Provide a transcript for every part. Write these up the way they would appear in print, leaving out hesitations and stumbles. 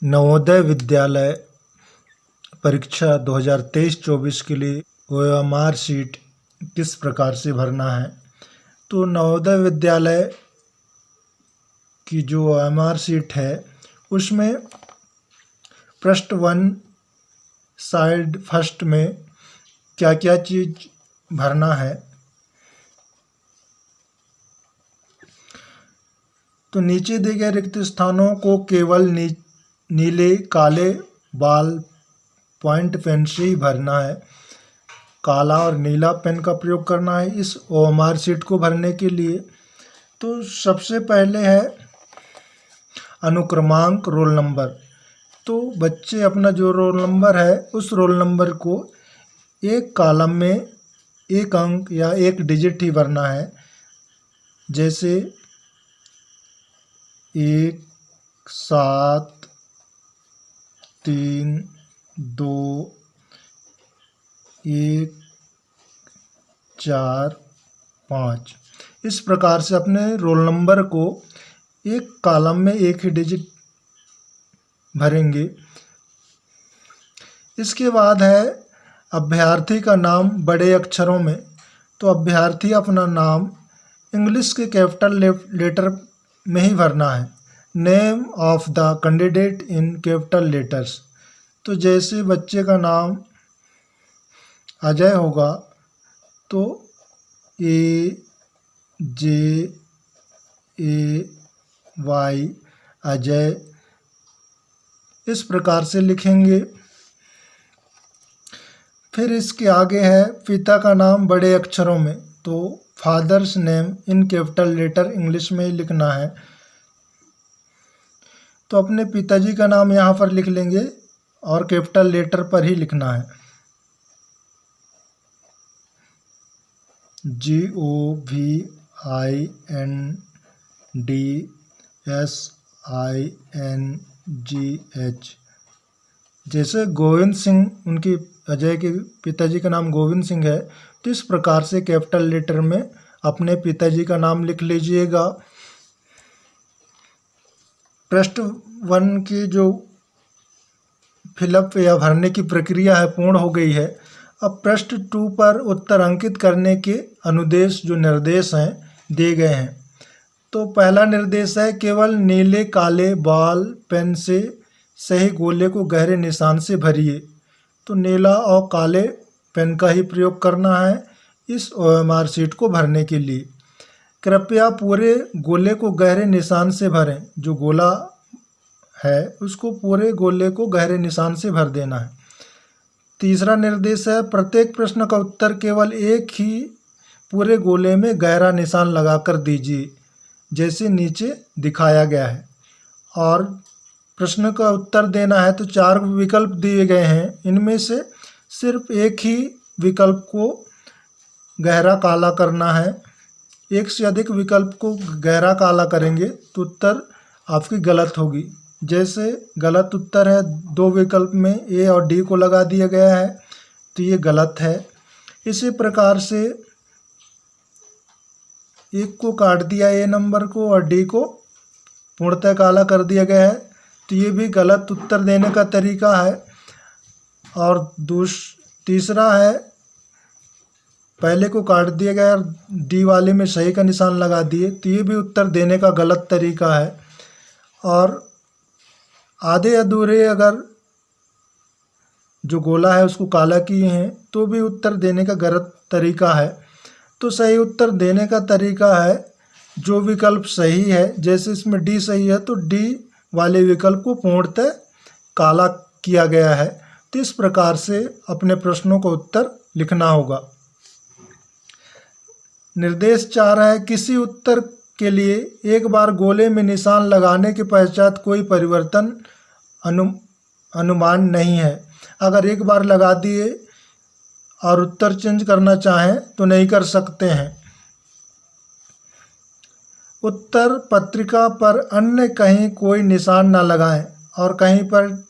नवोदय विद्यालय परीक्षा 2023-24 के लिए OMR शीट किस प्रकार से भरना है। तो नवोदय विद्यालय की जो OMR शीट है उसमें पृष्ठ 1 साइड फर्स्ट में क्या क्या चीज़ भरना है। तो नीचे दिए गए रिक्त स्थानों को केवल नीले काले बॉल पॉइंट पेन से ही भरना है। काला और नीला पेन का प्रयोग करना है इस OMR शीट को भरने के लिए। तो सबसे पहले है अनुक्रमांक रोल नंबर। तो बच्चे अपना जो रोल नंबर है उस रोल नंबर को एक कॉलम में एक अंक या एक डिजिट ही भरना है। जैसे 1 7 3 2 1 4 5 इस प्रकार से अपने रोल नंबर को एक कॉलम में एक ही डिजिट भरेंगे। इसके बाद है अभ्यर्थी का नाम बड़े अक्षरों में। तो अभ्यर्थी अपना नाम इंग्लिश के कैपिटल लेटर में ही भरना है। Name of the candidate in capital letters. तो जैसे बच्चे का नाम अजय होगा तो AJAY अजय इस प्रकार से लिखेंगे। फिर इसके आगे है पिता का नाम बड़े अक्षरों में। तो father's name in capital letter English में ही लिखना है। तो अपने पिताजी का नाम यहाँ पर लिख लेंगे और कैपिटल लेटर पर ही लिखना है। GOVINDSINGH। जैसे गोविंद सिंह, उनकी अजय के पिताजी का नाम गोविंद सिंह है तो इस प्रकार से कैपिटल लेटर में अपने पिताजी का नाम लिख लीजिएगा। पृष्ठ 1 की जो फिलअप या भरने की प्रक्रिया है पूर्ण हो गई है। अब पृष्ठ 2 पर उत्तर अंकित करने के अनुदेश जो निर्देश हैं दिए गए हैं। तो पहला निर्देश है केवल नीले काले बॉल पेन से सही गोले को गहरे निशान से भरिए। तो नीला और काले पेन का ही प्रयोग करना है इस OMR शीट को भरने के लिए। कृपया पूरे गोले को गहरे निशान से भरें। जो गोला है उसको पूरे गोले को गहरे निशान से भर देना है। तीसरा निर्देश है प्रत्येक प्रश्न का उत्तर केवल एक ही पूरे गोले में गहरा निशान लगाकर दीजिए जैसे नीचे दिखाया गया है। और प्रश्न का उत्तर देना है तो 4 विकल्प दिए गए हैं। इनमें से सिर्फ एक ही विकल्प को गहरा काला करना है। एक से अधिक विकल्प को गहरा काला करेंगे तो उत्तर आपकी गलत होगी। जैसे गलत उत्तर है 2 विकल्प में A और D को लगा दिया गया है तो ये गलत है। इसी प्रकार से एक को काट दिया A नंबर को और D को पूर्णतः काला कर दिया गया है तो ये भी गलत उत्तर देने का तरीका है। और तीसरा है पहले को काट दिया गया और D वाले में सही का निशान लगा दिए तो ये भी उत्तर देने का गलत तरीका है। और आधे अधूरे अगर जो गोला है उसको काला किए हैं तो भी उत्तर देने का गलत तरीका है। तो सही उत्तर देने का तरीका है जो विकल्प सही है। जैसे इसमें D सही है तो D वाले विकल्प को पूर्णतः काला किया गया है। तो इस प्रकार से अपने प्रश्नों का उत्तर लिखना होगा। निर्देश 4 है किसी उत्तर के लिए एक बार गोले में निशान लगाने के पश्चात कोई परिवर्तन अनुमान नहीं है। अगर एक बार लगा दिए और उत्तर चेंज करना चाहें तो नहीं कर सकते हैं। उत्तर पत्रिका पर अन्य कहीं कोई निशान न लगाएं और कहीं पर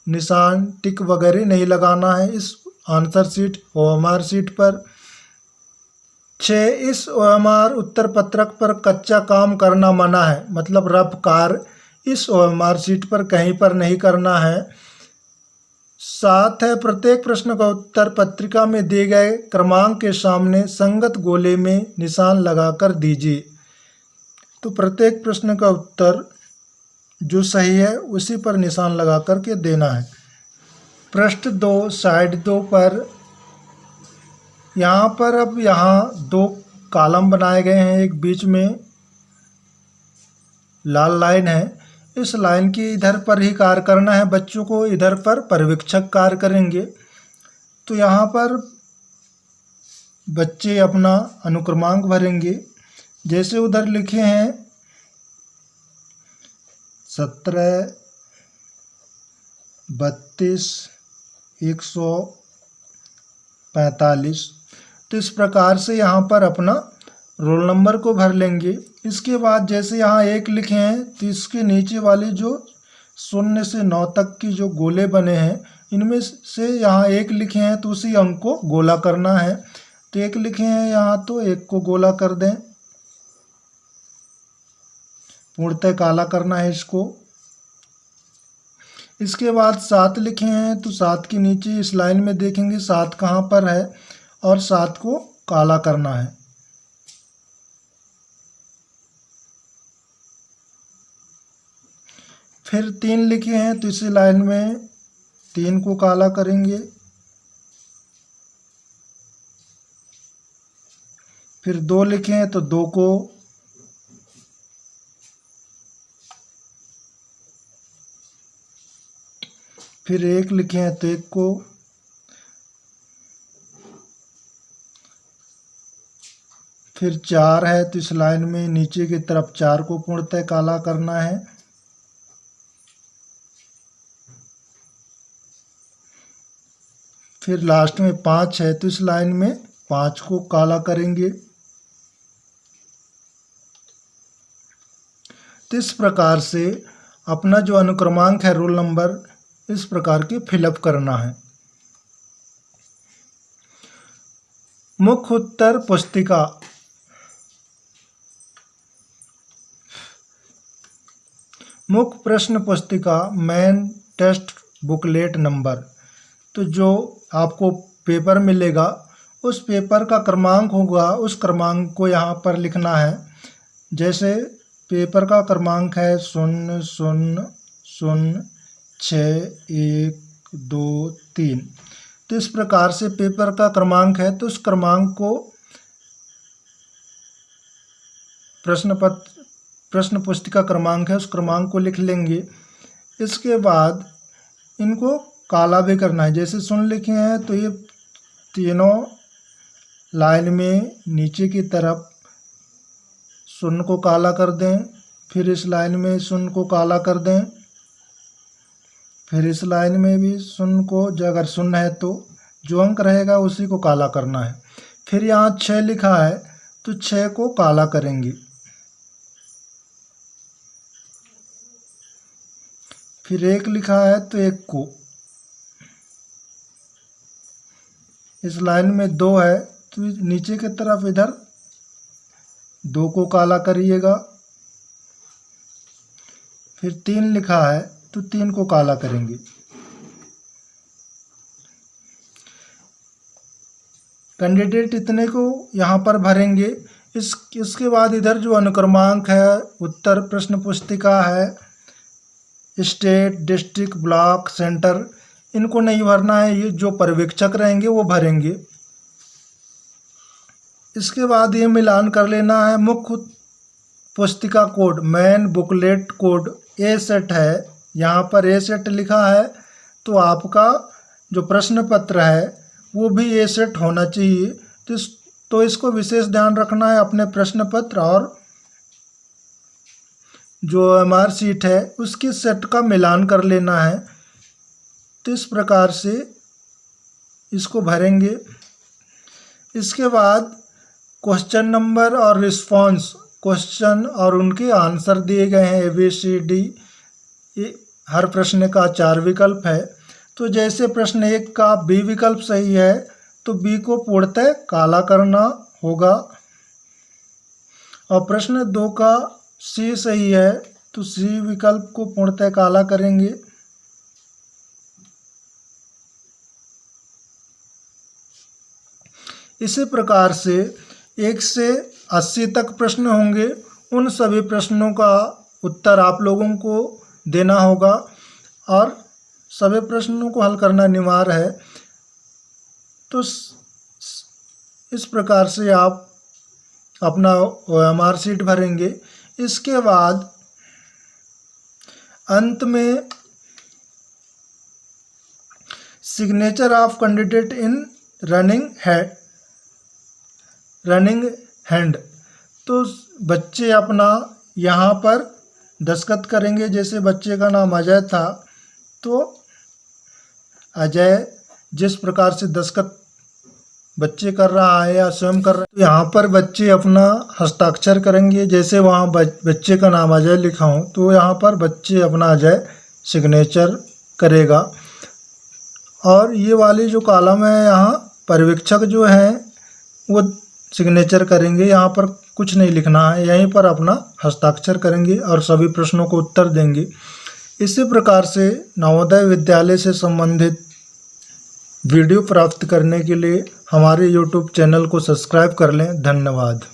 निशान टिक वगैरह नहीं लगाना है इस आंसर शीट OMR शीट पर। 6 इस OMR उत्तर पत्रक पर कच्चा काम करना मना है। मतलब रफ कार्य इस OMR शीट पर कहीं पर नहीं करना है। 7 है, प्रत्येक प्रश्न का उत्तर पत्रिका में दिए गए क्रमांक के सामने संगत गोले में निशान लगाकर दीजिए। तो प्रत्येक प्रश्न का उत्तर जो सही है उसी पर निशान लगा कर के देना है। पृष्ठ 2 साइड 2 पर यहाँ पर अब यहाँ 2 कॉलम बनाए गए हैं, एक बीच में लाल लाइन है। इस लाइन की इधर पर ही कार्य करना है बच्चों को, इधर पर पर्यवेक्षक कार्य करेंगे। तो यहाँ पर बच्चे अपना अनुक्रमांक भरेंगे, जैसे उधर लिखे हैं 17, 32, 145। तो इस प्रकार से यहाँ पर अपना रोल नंबर को भर लेंगे। इसके बाद जैसे यहाँ 1 लिखे हैं तो इसके नीचे वाले जो 0 से 9 तक की जो गोले बने हैं, इनमें से यहाँ 1 लिखे हैं तो उसी अंक को गोला करना है। तो 1 लिखे हैं यहाँ, तो 1 को गोला कर दें, पूर्णतः काला करना है इसको। इसके बाद 7 लिखे हैं तो 7 के नीचे इस लाइन में देखेंगे 7 कहाँ पर है और 7 को काला करना है। फिर 3 लिखे हैं तो इसी लाइन में 3 को काला करेंगे। फिर 2 लिखे हैं तो 2 को, फिर 1 लिखे हैं तो 1 को, फिर 4 है तो इस लाइन में नीचे की तरफ 4 को पूर्णतः काला करना है। फिर लास्ट में 5 है तो इस लाइन में 5 को काला करेंगे। तो इस प्रकार से अपना जो अनुक्रमांक है, रोल नंबर, इस प्रकार के फिलअप करना है। मुख्य उत्तर पुस्तिका, मुख्य प्रश्न पुस्तिका, मेन टेस्ट बुकलेट नंबर। तो जो आपको पेपर मिलेगा उस पेपर का क्रमांक होगा, उस क्रमांक को यहाँ पर लिखना है। जैसे पेपर का क्रमांक है 000612 तो इस प्रकार से पेपर का क्रमांक है। तो उस क्रमांक को प्रश्न पुस्तिका क्रमांक है, उस क्रमांक को लिख लेंगे। इसके बाद इनको काला भी करना है। जैसे 0 लिखे हैं तो ये तीनों लाइन में नीचे की तरफ 0 को काला कर दें, फिर इस लाइन में 0 को काला कर दें, फिर इस लाइन में भी 0 को, अगर 0 है तो जो अंक रहेगा उसी को काला करना है। फिर यहाँ 6 लिखा है तो 6 को काला करेंगे। फिर 1 लिखा है तो 1 को, इस लाइन में 2 है तो नीचे की तरफ इधर 2 को काला करिएगा। फिर 3 लिखा है तो 3 को काला करेंगे। कैंडिडेट इतने को यहाँ पर भरेंगे। इसके बाद इधर जो अनुक्रमांक है, उत्तर प्रश्न पुस्तिका है, स्टेट, डिस्ट्रिक्ट, ब्लॉक, सेंटर, इनको नहीं भरना है, ये जो पर्यवेक्षक रहेंगे वो भरेंगे। इसके बाद ये मिलान कर लेना है। मुख्य पुस्तिका कोड, मेन बुकलेट कोड ए सेट है, यहाँ पर ए सेट लिखा है तो आपका जो प्रश्न पत्र है वो भी ए सेट होना चाहिए। तो इसको विशेष ध्यान रखना है। अपने प्रश्न पत्र और जो OMR शीट है उसकी सेट का मिलान कर लेना है। तो इस प्रकार से इसको भरेंगे। इसके बाद क्वेश्चन नंबर और रिस्पॉन्स, क्वेश्चन और उनके आंसर दिए गए हैं ABCD। हर प्रश्न का 4 विकल्प है। तो जैसे प्रश्न 1 का B विकल्प सही है तो B को पूर्णतः काला करना होगा, और प्रश्न 2 का C सही है तो सी विकल्प को पूर्णतः काला करेंगे। इसी प्रकार से 1 से 80 तक प्रश्न होंगे। उन सभी प्रश्नों का उत्तर आप लोगों को देना होगा और सभी प्रश्नों को हल करना अनिवार्य है। तो इस प्रकार से आप अपना OMR शीट भरेंगे। इसके बाद अंत में signature of candidate in running hand, तो बच्चे अपना यहाँ पर दस्तखत करेंगे। जैसे बच्चे का नाम अजय था तो अजय जिस प्रकार से दस्तखत बच्चे कर रहा है या स्वयं कर रहा है, तो यहाँ पर बच्चे अपना हस्ताक्षर करेंगे। जैसे वहाँ बच्चे का नाम अजय लिखा हो तो यहाँ पर बच्चे अपना अजय सिग्नेचर करेगा। और ये वाली जो कॉलम है यहाँ पर्यवेक्षक जो है वो सिग्नेचर करेंगे। यहाँ पर कुछ नहीं लिखना है, यहीं पर अपना हस्ताक्षर करेंगे और सभी प्रश्नों को उत्तर देंगे। इसी प्रकार से नवोदय विद्यालय से संबंधित वीडियो प्राप्त करने के लिए हमारे YouTube चैनल को सब्सक्राइब कर लें। धन्यवाद।